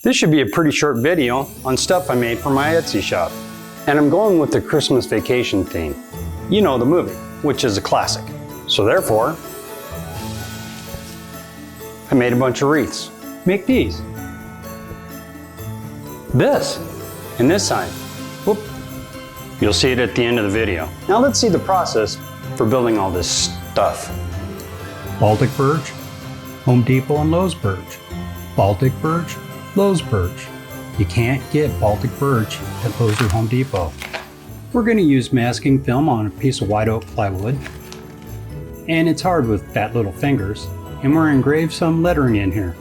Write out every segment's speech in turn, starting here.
This should be a pretty short video on stuff I made for my Etsy shop. And I'm going with the Christmas Vacation theme. You know the movie, which is a classic. So therefore, I made a bunch of wreaths. Make these. This, and this sign. Whoop. You'll see it at the end of the video. Now let's see the process for building all this stuff. Baltic birch, Home Depot and Lowe's birch. Baltic birch, Lowe's birch. You can't get Baltic birch at Lowe's or Home Depot. We're going to use masking film on a piece of white oak plywood. And it's hard with fat little fingers. And we're going to engrave some lettering in here.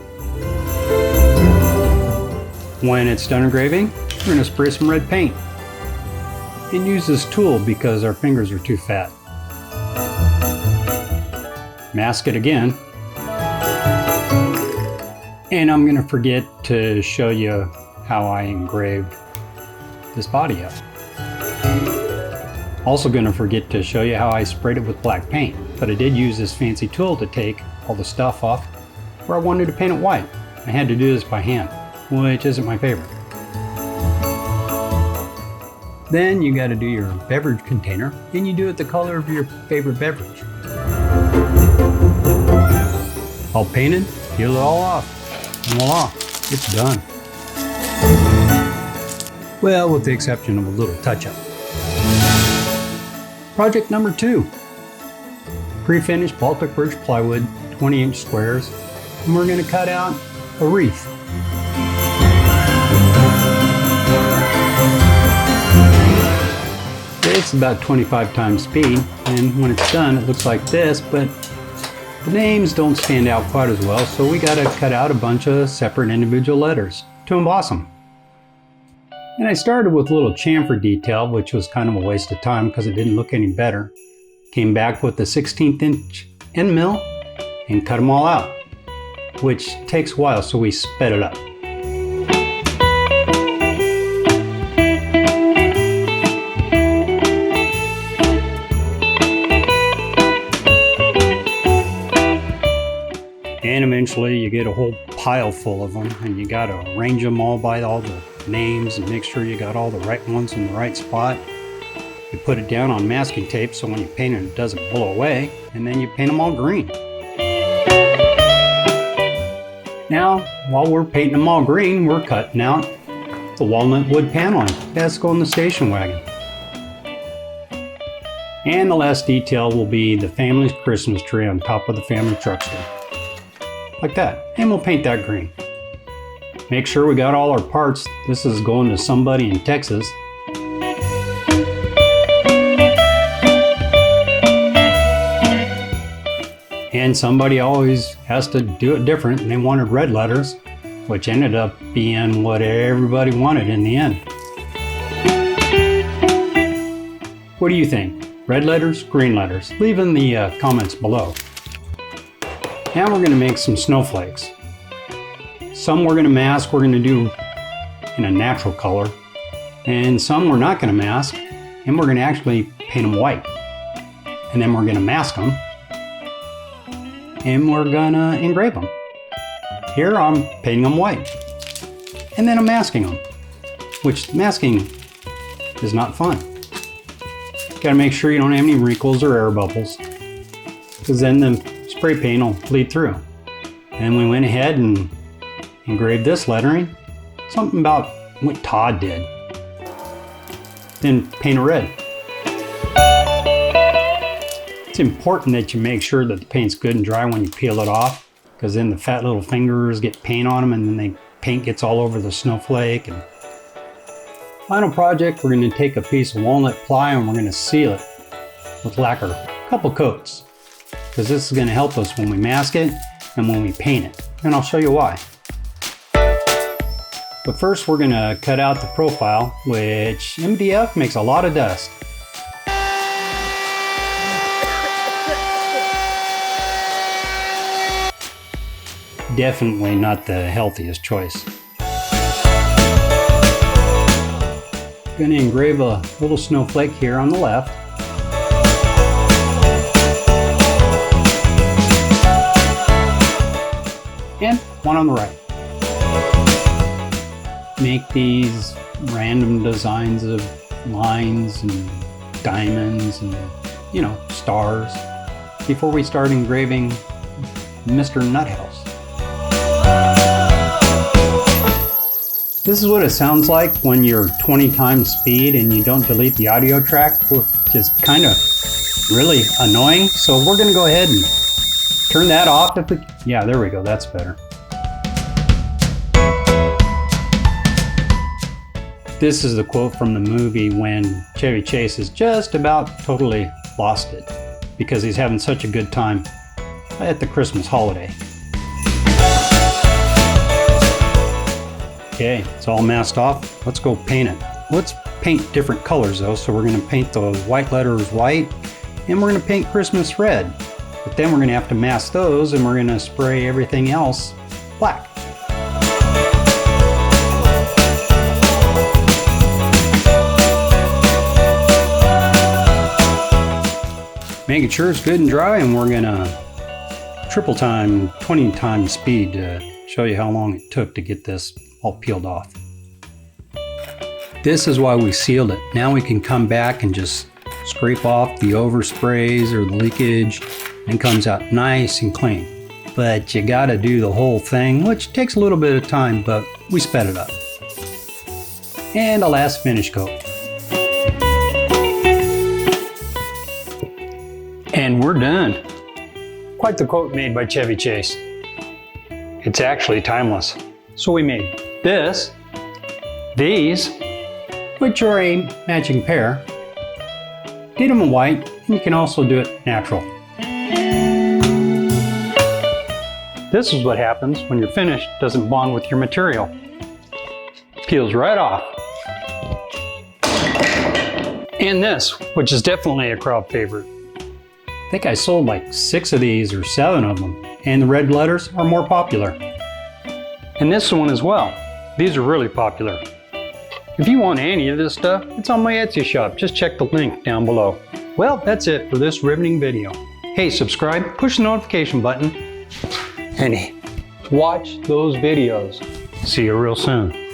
When it's done engraving, we're going to spray some red paint. And use this tool because our fingers are too fat. Mask it again. And I'm going to forget to show you how I engraved this body up. Also going to forget to show you how I sprayed it with black paint. But I did use this fancy tool to take all the stuff off where I wanted to paint it white. I had to do this by hand, which isn't my favorite. Then you got to do your beverage container, and you do it the color of your favorite beverage. All painted, peel it all off, and voila, it's done. Well, with the exception of a little touch-up. Project number 2. Pre-finished Baltic birch plywood, 20-inch squares, and we're going to cut out a wreath. It's about 25 times speed, and when it's done it looks like this, but the names don't stand out quite as well, so we got to cut out a bunch of separate individual letters to emboss them. And I started with a little chamfer detail, which was kind of a waste of time because it didn't look any better. Came back with the 16th inch end mill and cut them all out, which takes a while, so we sped it up. And eventually you get a whole pile full of them, and you got to arrange them all by all the names and make sure you got all the right ones in the right spot. You put it down on masking tape so when you paint it, it doesn't blow away, and then you paint them all green. Now, while we're painting them all green, we're cutting out the walnut wood paneling. That's going in the station wagon. And the last detail will be the family's Christmas tree on top of the family truckster. Like that. And we'll paint that green. Make sure we got all our parts. This is going to somebody in Texas. And somebody always has to do it different, and they wanted red letters, which ended up being what everybody wanted in the end. What do you think? Red letters, green letters? Leave in the comments below. Now we're going to make some snowflakes. Some we're going to mask, we're going to do in a natural color, and some we're not going to mask, and we're going to actually paint them white. And then we're going to mask them, and we're going to engrave them. Here I'm painting them white, and then I'm masking them, which masking is not fun. Got to make sure you don't have any wrinkles or air bubbles, because then the spray paint will bleed through. And we went ahead and engraved this lettering, something about what Todd did. Then paint it red. It's important that you make sure that the paint's good and dry when you peel it off, because then the fat little fingers get paint on them, and then the paint gets all over the snowflake. And final project, we're going to take a piece of walnut ply and we're going to seal it with lacquer, a couple coats, because this is going to help us when we mask it and when we paint it, and I'll show you why. But first we're going to cut out the profile, which MDF makes a lot of dust. Definitely not the healthiest choice. Going to engrave a little snowflake here on the left. And one on the right. make these random designs of lines and diamonds and, you know, stars before we start engraving Mr. Nuthouse. This is what it sounds like when you're 20 times speed and you don't delete the audio track, which is kind of really annoying. So we're going to go ahead and turn that off. Yeah, there we go. That's better. This is the quote from the movie when Chevy Chase is just about totally lost it because he's having such a good time at the Christmas holiday. Okay, it's all masked off. Let's go paint it. Let's paint different colors though. So we're gonna paint the white letters white and we're gonna paint Christmas red. But then we're gonna have to mask those and we're gonna spray everything else black. Making sure it's good and dry, and we're gonna triple time, 20 times speed to show you how long it took to get this all peeled off. This is why we sealed it. Now we can come back and just scrape off the oversprays or the leakage, and it comes out nice and clean. But you gotta do the whole thing, which takes a little bit of time, but we sped it up. And a last finish coat. And we're done. Quite the quote made by Chevy Chase. It's actually timeless. So we made this, these, which are a matching pair. Did them in white, and you can also do it natural. This is what happens when your finish doesn't bond with your material. Peels right off. And this, which is definitely a crowd favorite. I think I sold like 6 of these or 7 of them, and the red letters are more popular. And this one as well. These are really popular. If you want any of this stuff, it's on my Etsy shop. Just check the link down below. Well, that's it for this riveting video. Hey, subscribe, push the notification button, and watch those videos. See you real soon.